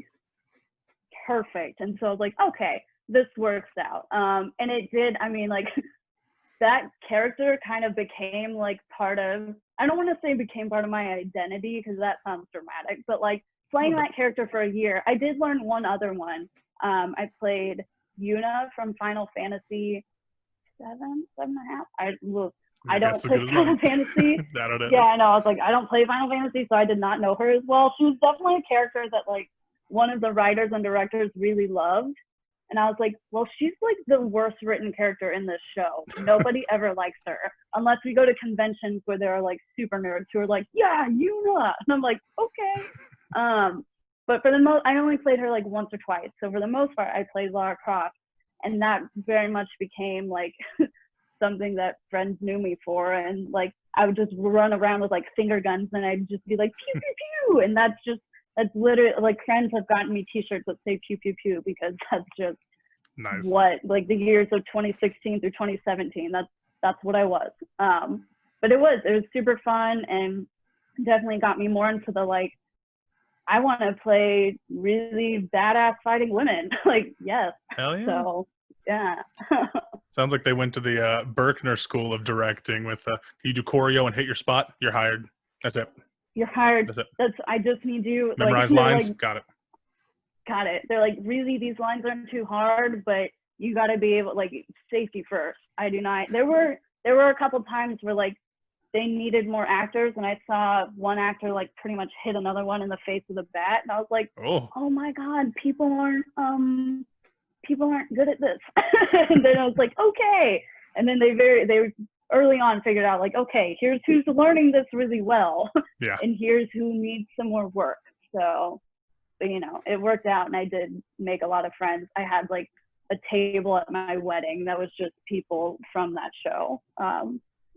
[SPEAKER 2] perfect. And so I was like, okay, this works out. And it did, I mean, like, that character kind of became like part of, I don't want to say became part of my identity because that sounds dramatic, but like playing that character for a year, I did learn one other one. I played Yuna from Final Fantasy 7.5. I don't play Final Fantasy. Yeah, I know. I was like, I don't play Final Fantasy, so I did not know her as well. She was definitely a character that like one of the writers and directors really loved. And I was like, well, she's like the worst written character in this show. Nobody ever likes her unless we go to conventions where there are like super nerds who are like, yeah, Yuna. And I'm like, okay. But for the most, I only played her like once or twice. So for the most part, I played Lara Croft. And that very much became like something that friends knew me for. And like, I would just run around with like finger guns and I'd just be like, pew, pew, pew. And that's literally like friends have gotten me t-shirts that say pew, pew, pew, because that's just
[SPEAKER 1] nice.
[SPEAKER 2] What, like the years of 2016 through 2017, that's what I was. But it was super fun and definitely got me more into the like, I want to play really badass fighting women. Like, yes.
[SPEAKER 1] Hell yeah.
[SPEAKER 2] So, yeah.
[SPEAKER 1] Sounds like they went to the Berkner School of Directing with you do choreo and hit your spot, you're hired. That's it.
[SPEAKER 2] You're hired.
[SPEAKER 1] That's it.
[SPEAKER 2] I just need you.
[SPEAKER 1] Memorize
[SPEAKER 2] like,
[SPEAKER 1] lines.
[SPEAKER 2] Like,
[SPEAKER 1] got it.
[SPEAKER 2] Got it. They're like, really, these lines aren't too hard, but you got to be able, like, safety first. I do not. There were a couple times where like they needed more actors, and I saw one actor like pretty much hit another one in the face with a bat, and I was like, oh my god, people aren't good at this. And then I was like, okay. And then they early on figured out like, okay, here's who's learning this really well.
[SPEAKER 1] Yeah.
[SPEAKER 2] And here's who needs some more work. So, but, you know, it worked out, and I did make a lot of friends. I had like a table at my wedding that was just people from that show.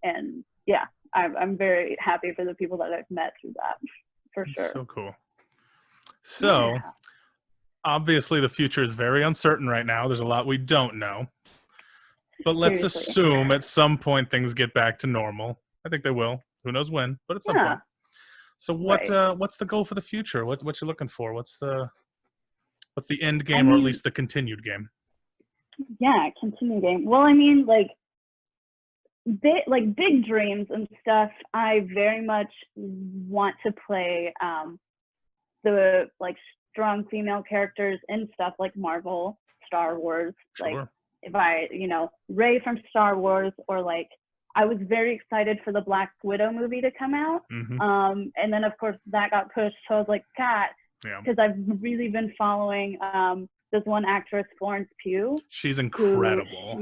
[SPEAKER 2] And yeah, I'm very happy for the people that I've met through that, for sure.
[SPEAKER 1] So cool. So, yeah. Obviously the future is very uncertain right now. There's a lot we don't know. But let's assume at some point things get back to normal. I think they will. Who knows when, but at some point. So what's the goal for the future? What you looking for? What's the end game, or at least the continued game?
[SPEAKER 2] Yeah, continued game. Well, I mean, like big dreams and stuff. I very much want to play the like strong female characters in stuff like Marvel, Star Wars.
[SPEAKER 1] Sure.
[SPEAKER 2] Like if I, Rey from Star Wars, or like I was very excited for the Black Widow movie to come out.
[SPEAKER 1] Mm-hmm.
[SPEAKER 2] And then of course that got pushed. So I was like, God, because I've really been following this one actress, Florence Pugh.
[SPEAKER 1] She's incredible.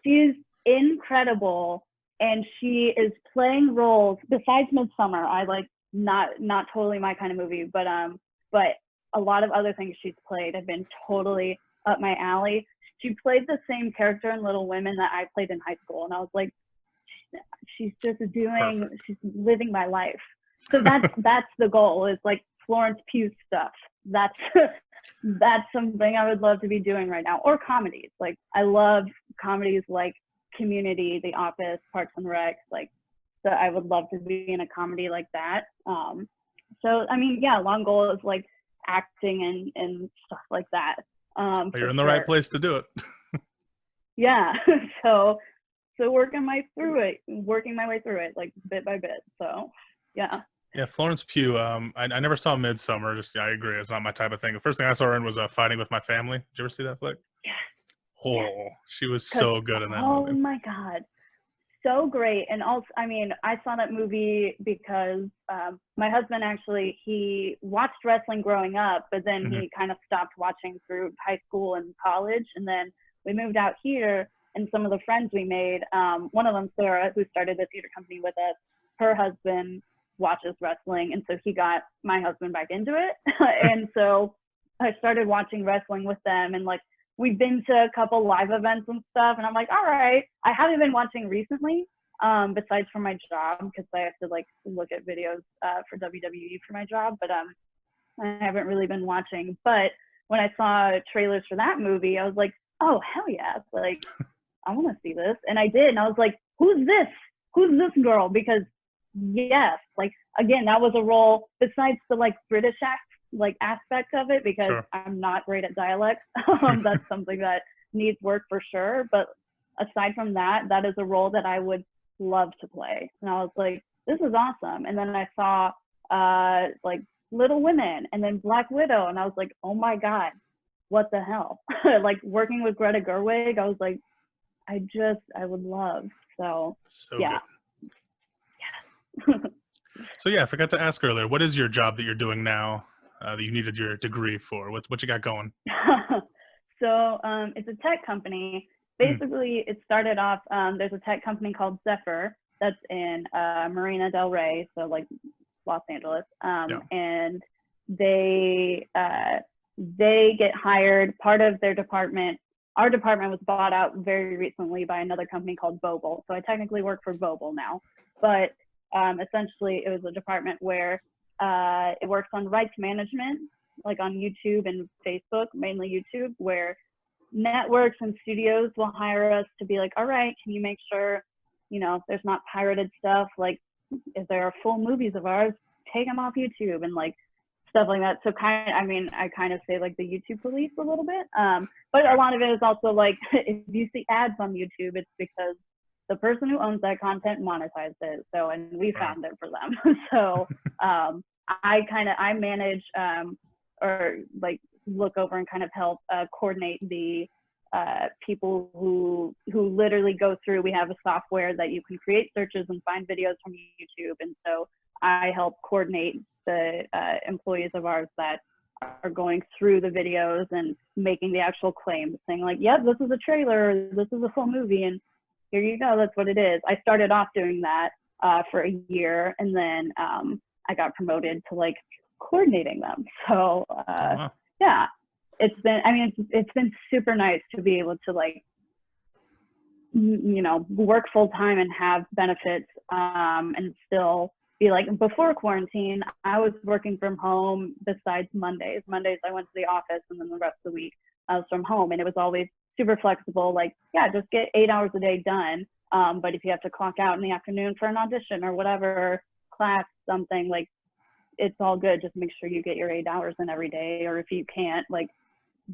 [SPEAKER 2] She's incredible, and she is playing roles besides Midsummer. I like not totally my kind of movie, but a lot of other things she's played have been totally up my alley. She played the same character in Little Women that I played in high school, and I was like, she's just she's living my life. So that's the goal, is like Florence Pugh stuff. That's something I would love to be doing right now. Or comedies. Like I love comedies like Community, The Office, Parks and Rec. Like, so I would love to be in a comedy like that. So I mean, yeah, long goal is like acting and stuff like that.
[SPEAKER 1] You're in the right place to do it.
[SPEAKER 2] Yeah. So working my way through it, like bit by bit. So yeah.
[SPEAKER 1] Yeah, Florence Pugh. I never saw Midsummer. I agree, it's not my type of thing. The first thing I saw her in was Fighting with My Family. Did you ever see that flick?
[SPEAKER 2] Yeah.
[SPEAKER 1] Oh, she was so good in that movie.
[SPEAKER 2] Oh my God, so great. And also, I mean, I saw that movie because my husband actually, he watched wrestling growing up, but then he kind of stopped watching through high school and college. And then we moved out here, and some of the friends we made, one of them, Sarah, who started the theater company with us, her husband watches wrestling, and so he got my husband back into it. And so I started watching wrestling with them, and like we've been to a couple live events and stuff, and I'm like, all right. I haven't been watching recently, besides for my job, because I have to like look at videos for WWE for my job, but I haven't really been watching. But when I saw trailers for that movie, I was like, oh hell yeah, like I want to see this, and I did, and I was like, who's this? Who's this girl? Because yes, like again, that was a role besides the like British aspect of it, because
[SPEAKER 1] Sure.
[SPEAKER 2] I'm not great at dialects. That's something that needs work for sure. But aside from that, that is a role that I would love to play. And I was like, this is awesome. And then I saw like Little Women and then Black Widow, and I was like, oh my God, what the hell? Like working with Greta Gerwig, I was like, I would love. So yeah.
[SPEAKER 1] Good. So yeah, I forgot to ask earlier, what is your job that you're doing now that you needed your degree for? What you got going?
[SPEAKER 2] So it's a tech company. Basically, it started off, there's a tech company called Zephyr that's in Marina Del Rey, so like Los Angeles. And they get hired, part of their department. Our department was bought out very recently by another company called Vobal. So I technically work for Vobal now. But essentially, it was a department where it works on rights management, like on YouTube and Facebook, mainly YouTube, where networks and studios will hire us to be like, all right, can you make sure, you know, there's not pirated stuff? Like, if there are full movies of ours, take them off YouTube and like stuff like that. So I kind of say like the YouTube police a little bit. But a lot of it is also like, if you see ads on YouTube, it's because the person who owns that content monetized it. So, and we found it for them. So I manage or like look over and kind of help coordinate the people who literally go through. We have a software that you can create searches and find videos from YouTube. And so I help coordinate the employees of ours that are going through the videos and making the actual claims, saying like, yep, this is a trailer, this is a full movie, and here you go, that's what it is. I started off doing that for a year, and then I got promoted to like coordinating them. So yeah, it's been super nice to be able to like, you know, work full time and have benefits and still be like, before quarantine, I was working from home besides Mondays. Mondays I went to the office, and then the rest of the week I was from home, and it was always super flexible. Like, yeah, just get 8 hours a day done. But if you have to clock out in the afternoon for an audition or whatever, class, something, like, it's all good. Just make sure you get your 8 hours in every day. Or if you can't, like,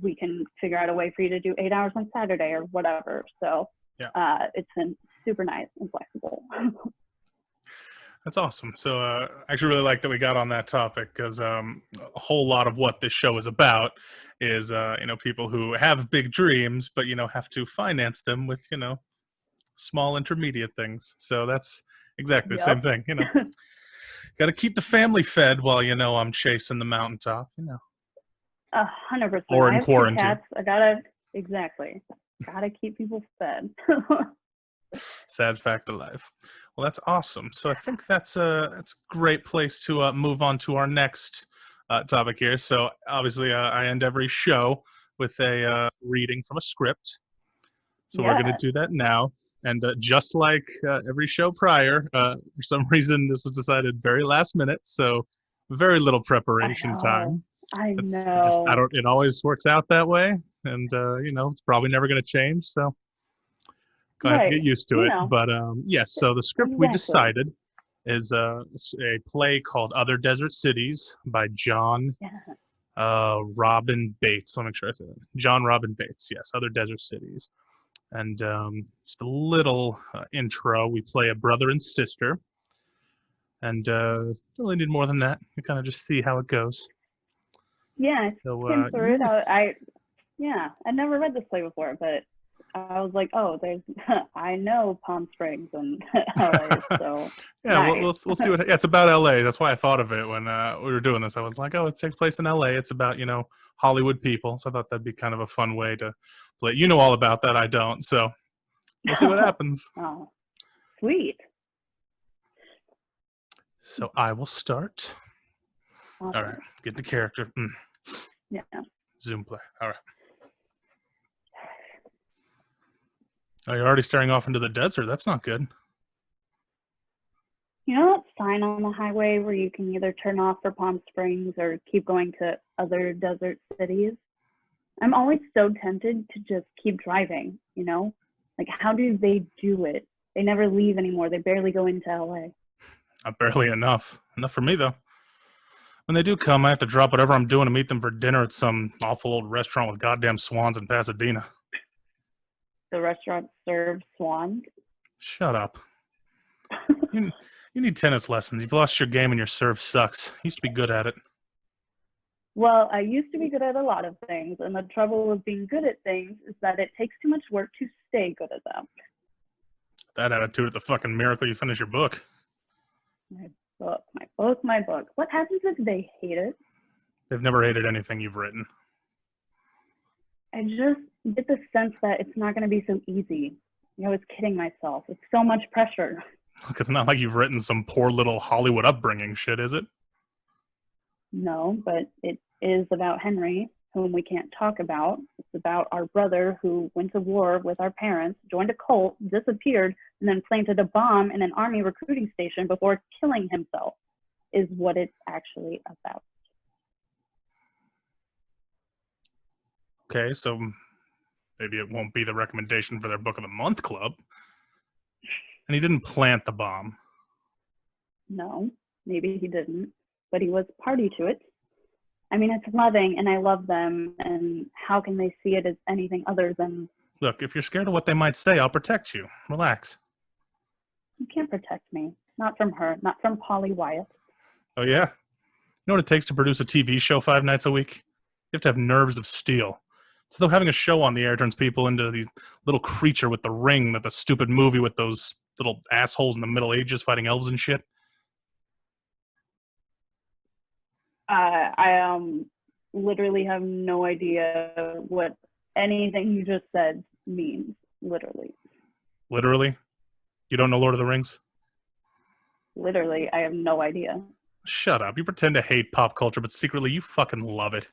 [SPEAKER 2] we can figure out a way for you to do 8 hours on Saturday or whatever. So it's been super nice and flexible.
[SPEAKER 1] That's awesome. So I actually really like that we got on that topic, because a whole lot of what this show is about is, you know, people who have big dreams, but, you know, have to finance them with, you know, small intermediate things. So that's exactly the same thing, you know. Got to keep the family fed while, you know, I'm chasing the mountaintop, you know.
[SPEAKER 2] 100%.
[SPEAKER 1] Or in
[SPEAKER 2] I have
[SPEAKER 1] quarantine.
[SPEAKER 2] 2 cats. Gotta keep people fed.
[SPEAKER 1] Sad fact of life. Well, that's awesome. So I think that's a great place to move on to our next topic here. So obviously I end every show with a reading from a script. So we're going to do that now. And just like every show prior, for some reason this was decided very last minute. So very little preparation time.
[SPEAKER 2] I know.
[SPEAKER 1] It always works out that way. And, you know, it's probably never going to change. So gonna have to get used to it. But yes, so the script we decided is a play called Other Desert Cities by Jon Robin Baitz. I'll make sure I say that. Jon Robin Baitz, yes, Other Desert Cities. And just a little intro. We play a brother and sister. And don't really need more than that. You kind of just see how it goes.
[SPEAKER 2] Yeah, so, through it. I never read this play before, but I was like, oh, I know Palm Springs and LA, so
[SPEAKER 1] yeah,
[SPEAKER 2] nice.
[SPEAKER 1] we'll see what. Yeah, it's about LA. That's why I thought of it when we were doing this. I was like, oh, it takes place in LA. It's about, you know, Hollywood people. So I thought that'd be kind of a fun way to play. You know all about that. I don't. So we'll see what happens.
[SPEAKER 2] Oh, sweet.
[SPEAKER 1] So I will start. Awesome. All right, get the character.
[SPEAKER 2] Yeah.
[SPEAKER 1] Zoom play. All right. Oh, you're already staring off into the desert. That's not good.
[SPEAKER 2] You know that sign on the highway where you can either turn off for Palm Springs or keep going to other desert cities? I'm always so tempted to just keep driving, you know? Like, how do they do it? They never leave anymore. They barely go into LA.
[SPEAKER 1] Barely enough. Enough for me, though. When they do come, I have to drop whatever I'm doing to meet them for dinner at some awful old restaurant with goddamn swans in Pasadena.
[SPEAKER 2] The restaurant serves swans.
[SPEAKER 1] Shut up. You need tennis lessons. You've lost your game and your serve sucks. You used to be good at it.
[SPEAKER 2] Well, I used to be good at a lot of things, and the trouble with being good at things is that it takes too much work to stay good at them.
[SPEAKER 1] That attitude, it's a fucking miracle you finish your book.
[SPEAKER 2] My book. What happens if they hate it?
[SPEAKER 1] They've never hated anything you've written.
[SPEAKER 2] I just get the sense that it's not going to be so easy. I was kidding myself. It's so much pressure.
[SPEAKER 1] Look, it's not like you've written some poor little Hollywood upbringing shit, is it?
[SPEAKER 2] No, but it is about Henry, whom we can't talk about. It's about our brother who went to war with our parents, joined a cult, disappeared, and then planted a bomb in an army recruiting station before killing himself, is what it's actually about.
[SPEAKER 1] Okay, so maybe it won't be the recommendation for their Book of the Month club. And he didn't plant the bomb.
[SPEAKER 2] No, maybe he didn't, but he was party to it. I mean, it's loving, and I love them, and how can they see it as anything other than...
[SPEAKER 1] Look, if you're scared of what they might say, I'll protect you. Relax.
[SPEAKER 2] You can't protect me. Not from her, not from Polly Wyatt.
[SPEAKER 1] Oh, yeah? You know what it takes to produce a TV show 5 nights a week? You have to have nerves of steel. It's though having a show on the air turns people into the little creature with the ring that the stupid movie with those little assholes in the Middle Ages fighting elves and shit.
[SPEAKER 2] I literally have no idea what anything you just said means, literally.
[SPEAKER 1] Literally? You don't know Lord of the Rings?
[SPEAKER 2] Literally, I have no idea.
[SPEAKER 1] Shut up. You pretend to hate pop culture, but secretly you fucking love it.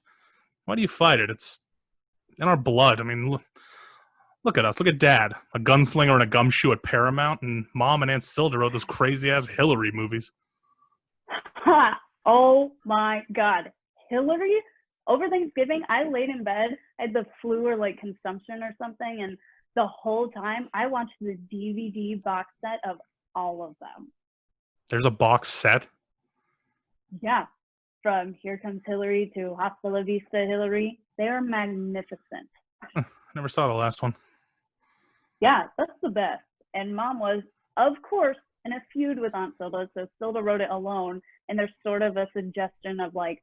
[SPEAKER 1] Why do you fight it? It's in our blood. I mean, look at us. Look at Dad, a gunslinger and a gumshoe at Paramount, and Mom and Aunt Silda wrote those crazy-ass Hillary movies.
[SPEAKER 2] Ha! Oh my God. Hillary? Over Thanksgiving, I laid in bed. I had the flu or like consumption or something, and the whole time I watched the DVD box set of all of them.
[SPEAKER 1] There's a box set?
[SPEAKER 2] Yeah. From Here Comes Hillary to Hasta La Vista Hillary. They are magnificent.
[SPEAKER 1] Never saw the last one.
[SPEAKER 2] Yeah, that's the best. And Mom was, of course, in a feud with Aunt Silda, so Silda wrote it alone, and there's sort of a suggestion of like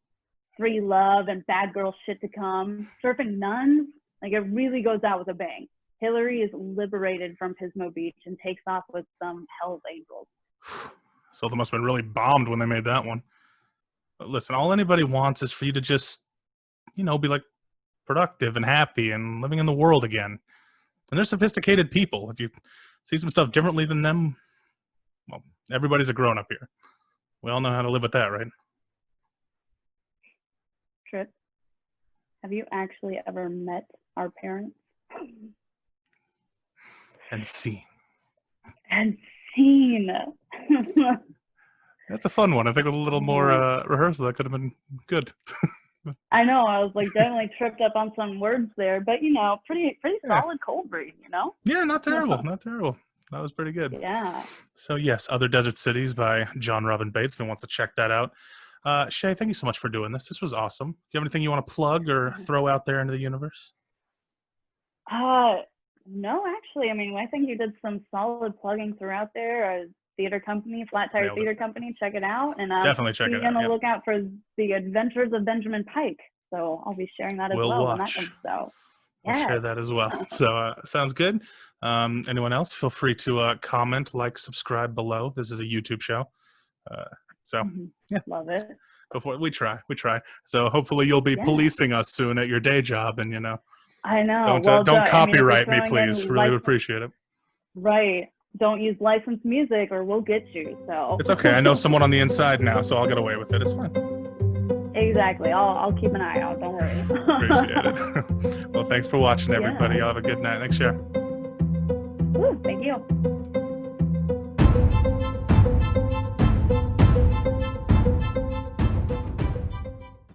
[SPEAKER 2] free love and bad girl shit to come. Surfing nuns, like it really goes out with a bang. Hillary is liberated from Pismo Beach and takes off with some Hell's Angels.
[SPEAKER 1] Silda must have been really bombed when they made that one. But listen, all anybody wants is for you to just, be like productive and happy and living in the world again. And they're sophisticated people. If you see some stuff differently than them, well, everybody's a grown-up here. We all know how to live with that, right?
[SPEAKER 2] Trip, have you actually ever met our parents?
[SPEAKER 1] And seen.
[SPEAKER 2] And seen.
[SPEAKER 1] That's a fun one. I think with a little more rehearsal, that could have been good.
[SPEAKER 2] I know. I was like definitely tripped up on some words there, but pretty solid cold read,
[SPEAKER 1] Yeah, not terrible. Not terrible. That was pretty good.
[SPEAKER 2] Yeah.
[SPEAKER 1] So yes, Other Desert Cities by Jon Robin Baitz. If anyone wants to check that out. Shae, thank you so much for doing this. This was awesome. Do you have anything you want to plug or throw out there into the universe?
[SPEAKER 2] No, actually. I mean, I think you did some solid plugging throughout there. Theater company, Flat Tire Theater Company. Check it out. And
[SPEAKER 1] definitely check it out.
[SPEAKER 2] Be on the lookout for The Adventures of Benjamin Pike. So I'll be sharing that as well.
[SPEAKER 1] Watch.
[SPEAKER 2] When that comes out.
[SPEAKER 1] We'll share that as well. So sounds good. Anyone else? Feel free to comment, like, subscribe below. This is a YouTube show. Yeah.
[SPEAKER 2] Love it.
[SPEAKER 1] Before we try. So hopefully you'll be policing us soon at your day job, and
[SPEAKER 2] I know.
[SPEAKER 1] Don't copyright me, please. Really would appreciate it.
[SPEAKER 2] Right. Don't use licensed music or we'll get you. So
[SPEAKER 1] it's okay. I know someone on the inside now, so I'll get away with it. It's fine.
[SPEAKER 2] Exactly. I'll keep an eye out. Don't worry.
[SPEAKER 1] Appreciate it. Well, thanks for watching, everybody. Y'all have a good night. Thanks, Shae.
[SPEAKER 2] Thank you.